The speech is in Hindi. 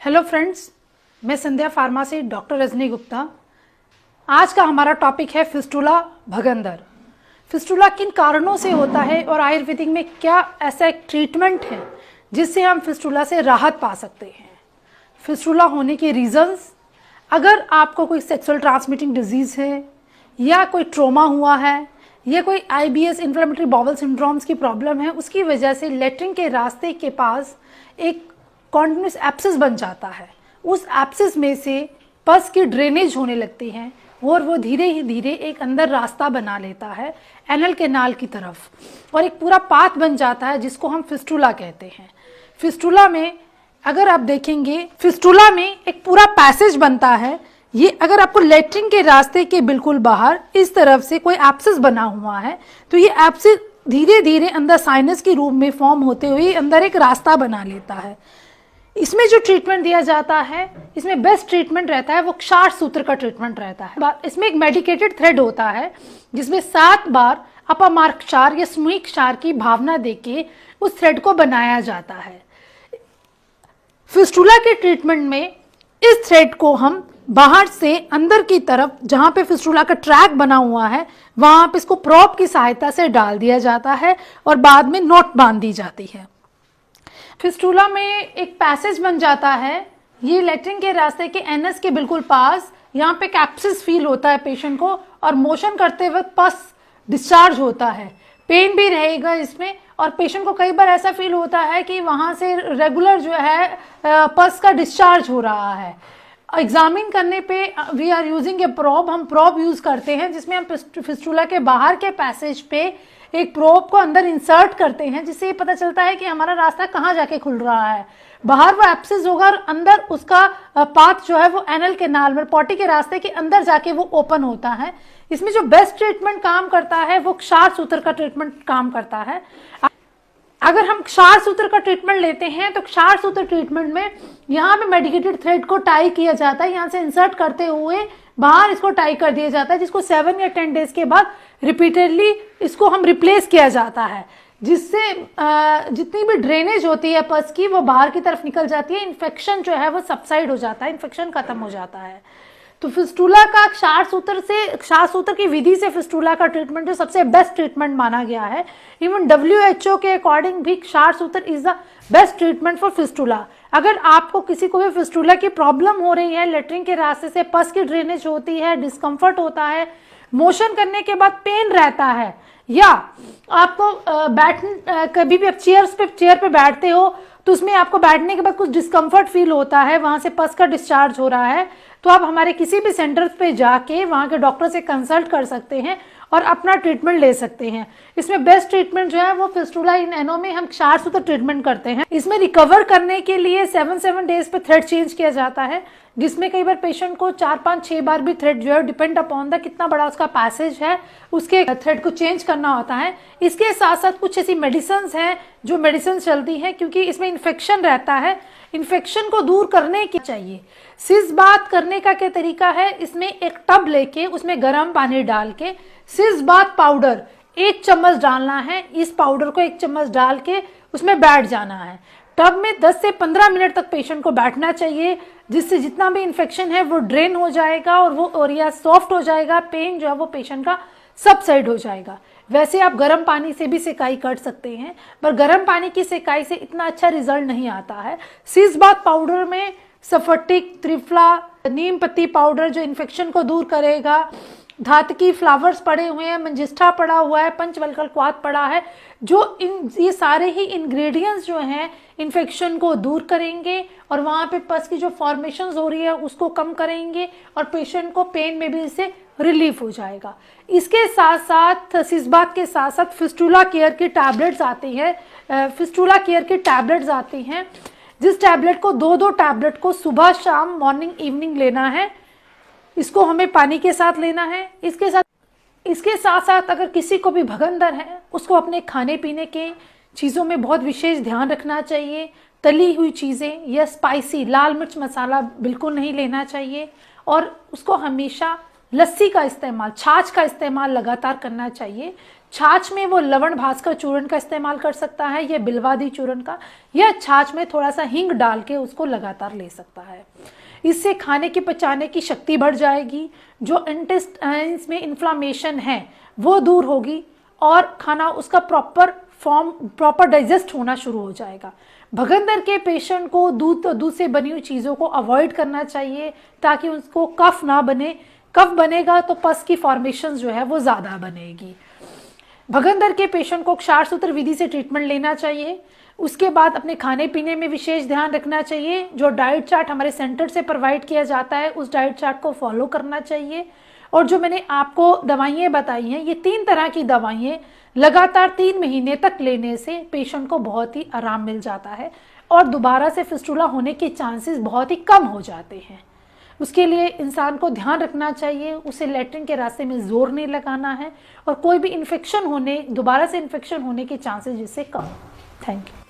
हेलो फ्रेंड्स, मैं संध्या फार्मा से डॉक्टर रजनी गुप्ता। आज का हमारा टॉपिक है फिस्टुला भगंदर। फिस्टुला किन कारणों से होता है और आयुर्वेदिक में क्या ऐसा एक ट्रीटमेंट है जिससे हम फिस्टुला से राहत पा सकते हैं। फिस्टुला होने के रीजंस, अगर आपको कोई सेक्सुअल ट्रांसमिटिंग डिजीज़ है या कोई ट्रोमा हुआ है या कोई IBS इन्फ्लेमेटरी बाउल सिंड्रोम्स की प्रॉब्लम है, उसकी वजह से लेट्रिन के रास्ते के पास एक कॉन्टिन्यूस एब्सेस बन जाता है। उस एब्सेस में से पस की ड्रेनेज होने लगती है और वो धीरे ही धीरे एक अंदर रास्ता बना लेता है एनल कैनाल की तरफ और एक पूरा पाथ बन जाता है जिसको हम फिस्टुला कहते हैं। फिस्टुला में अगर आप देखेंगे, फिस्टुला में एक पूरा पैसेज बनता है। ये अगर आपको लेट्रिन के रास्ते के बिल्कुल बाहर इस तरफ से कोई एब्सेस बना हुआ है तो ये एब्सेस धीरे धीरे अंदर साइनस के रूप में फॉर्म होते हुए अंदर एक रास्ता बना लेता है। इसमें जो ट्रीटमेंट दिया जाता है, इसमें बेस्ट ट्रीटमेंट रहता है वो क्षार सूत्र का ट्रीटमेंट रहता है। इसमें एक मेडिकेटेड थ्रेड होता है जिसमें 7 बार अपमार्ग क्षार या स्मुही क्षार की भावना देके उस थ्रेड को बनाया जाता है। फिस्टुला के ट्रीटमेंट में इस थ्रेड को हम बाहर से अंदर की तरफ, जहां पे फिस्टुला का ट्रैक बना हुआ है, वहां पे इसको प्रोब की सहायता से डाल दिया जाता है और बाद में नॉट बांध दी जाती है। फिस्टुला में एक पैसेज बन जाता है, ये लेट्रिन के रास्ते के एनस के बिल्कुल पास। यहाँ पे कैप्सिस फील होता है पेशेंट को और मोशन करते वक्त पस डिस्चार्ज होता है। पेन भी रहेगा इसमें और पेशेंट को कई बार ऐसा फील होता है कि वहाँ से रेगुलर जो है पस का डिस्चार्ज हो रहा है। एग्जामिन करने पे we are using a probe, हम प्रोब यूज करते हैं जिसमें हम फिस्टुला के बाहर के पैसेज पे एक प्रोब को अंदर इंसर्ट करते हैं जिससे ये पता चलता है कि हमारा रास्ता कहाँ जाके खुल रहा है। बाहर वो एब्सेस होगा और अंदर उसका पाथ जो है वो एनल कैनाल में पॉटी के रास्ते के अंदर जाके वो ओपन होता है। इसमें जो बेस्ट ट्रीटमेंट काम करता है वो क्षार सूत्र का ट्रीटमेंट काम करता है। अगर हम क्षार सूत्र का ट्रीटमेंट लेते हैं तो क्षार सूत्र ट्रीटमेंट में यहाँ पे मेडिकेटेड थ्रेड को टाई किया जाता है, यहाँ से इंसर्ट करते हुए बाहर इसको टाई कर दिया जाता है, जिसको 7 या 10 डेज के बाद रिपीटेडली इसको हम रिप्लेस किया जाता है, जिससे जितनी भी ड्रेनेज होती है पस की वो बाहर की तरफ निकल जाती है। इन्फेक्शन जो है वो सबसाइड हो जाता है, इन्फेक्शन खत्म हो जाता है। तो फिस्टुला का क्षार सूत्र की विधि से फिस्टुला का ट्रीटमेंट जो सबसे बेस्ट ट्रीटमेंट माना गया है। इवन WHO के अकॉर्डिंग भी क्षार सूत्र is the best treatment for fistula. अगर आपको किसी को भी फिस्टुला की प्रॉब्लम हो रही है, लेट्रिन के रास्ते से पस की ड्रेनेज होती है, डिस्कम्फर्ट होता है, मोशन करने के बाद पेन रहता है, या आपको कभी भी आप चेयर पे बैठते हो तो उसमें आपको बैठने के बाद कुछ डिस्कम्फर्ट फील होता है, वहां से पस का डिस्चार्ज हो रहा है, तो आप हमारे किसी भी सेंटर पे जाके वहाँ के डॉक्टर से कंसल्ट कर सकते हैं और अपना ट्रीटमेंट ले सकते हैं। इसमें बेस्ट ट्रीटमेंट जो है वो फिस्टुला इन एनो में हम क्षार सूत्र ट्रीटमेंट करते हैं। इसमें रिकवर करने के लिए 7 डेज पे थ्रेड चेंज किया जाता है, जिसमें कई बार पेशेंट को 4, 5, 6 बार भी थ्रेड जो है डिपेंड अपॉन द कितना बड़ा उसका पैसेज है उसके थ्रेड को चेंज करना होता है। इसके साथ साथ कुछ ऐसी मेडिसिन हैं जो मेडिसिन चलती हैं, क्योंकि इसमें इन्फेक्शन रहता है, इन्फेक्शन को दूर करने की चाहिए। सिज बात करने का क्या तरीका है, इसमें एक टब लेके उसमें गर्म पानी डाल के सिज बात पाउडर 1 चम्मच डालना है। इस पाउडर को 1 चम्मच डाल के उसमें बैठ जाना है। टब में 10 से 15 मिनट तक पेशेंट को बैठना चाहिए, जिससे जितना भी इन्फेक्शन है वो ड्रेन हो जाएगा और वो एरिया सॉफ्ट हो जाएगा, पेन जो है वो पेशेंट का सबसाइड हो जाएगा। वैसे आप गर्म पानी से भी सेकाई कर सकते हैं, पर गर्म पानी की सेकाई से इतना अच्छा रिजल्ट नहीं आता है। सिज बात पाउडर में सफटिक, त्रिफला, नीम पत्ती पाउडर जो इन्फेक्शन को दूर करेगा, धातकी फ्लावर्स पड़े हुए हैं, मंजिष्ठा पड़ा हुआ है, पंचवल्कल क्वाथ पड़ा है, जो ये सारे ही इंग्रेडिएंट्स जो हैं इन्फेक्शन को दूर करेंगे और वहाँ पे पस की जो फॉर्मेशंस हो रही है उसको कम करेंगे और पेशेंट को पेन में भी इससे रिलीफ हो जाएगा। इसके साथ साथ सिजबात के साथ साथ फिस्टुला केयर की टैबलेट्स आती है। फिस्टुला केयर की टैबलेट्स आती हैं, जिस टैबलेट को 2-2 टैबलेट को सुबह शाम मॉर्निंग इवनिंग लेना है। इसको हमें पानी के साथ लेना है। इसके साथ साथ अगर किसी को भी भगंदर है उसको अपने खाने पीने के चीज़ों में बहुत विशेष ध्यान रखना चाहिए। तली हुई चीज़ें या स्पाइसी लाल मिर्च मसाला बिल्कुल नहीं लेना चाहिए और उसको हमेशा लस्सी का इस्तेमाल, छाछ का इस्तेमाल लगातार करना चाहिए। छाछ में वो लवण भास्कर चूर्ण का इस्तेमाल कर सकता है या बिल्वादी चूर्ण का, या छाछ में थोड़ा सा हींग डाल के उसको लगातार ले सकता है। इससे खाने की पचाने की शक्ति बढ़ जाएगी, जो इंटेस्टाइन्स में इन्फ्लामेशन है वो दूर होगी और खाना उसका प्रॉपर डाइजेस्ट होना शुरू हो जाएगा। भगंदर के पेशेंट को दूध से बनी हुई चीज़ों को अवॉइड करना चाहिए ताकि उसको कफ ना बने। कफ बनेगा तो पस की फॉर्मेशन जो है वो ज़्यादा बनेगी। भगंदर के पेशेंट को क्षार सूत्र विधि से ट्रीटमेंट लेना चाहिए। उसके बाद अपने खाने पीने में विशेष ध्यान रखना चाहिए। जो डाइट चार्ट हमारे सेंटर से प्रोवाइड किया जाता है उस डाइट चार्ट को फॉलो करना चाहिए। और जो मैंने आपको दवाइयाँ बताई हैं, ये 3 तरह की दवाइयाँ लगातार 3 महीने तक लेने से पेशेंट को बहुत ही आराम मिल जाता है और दोबारा से फिस्टुला होने के चांसेस बहुत ही कम हो जाते हैं। उसके लिए इंसान को ध्यान रखना चाहिए, उसे लैट्रिन के रास्ते में जोर नहीं लगाना है और कोई भी इन्फेक्शन होने, दोबारा से इन्फेक्शन होने के चांसेस जिससे कम। Thank you.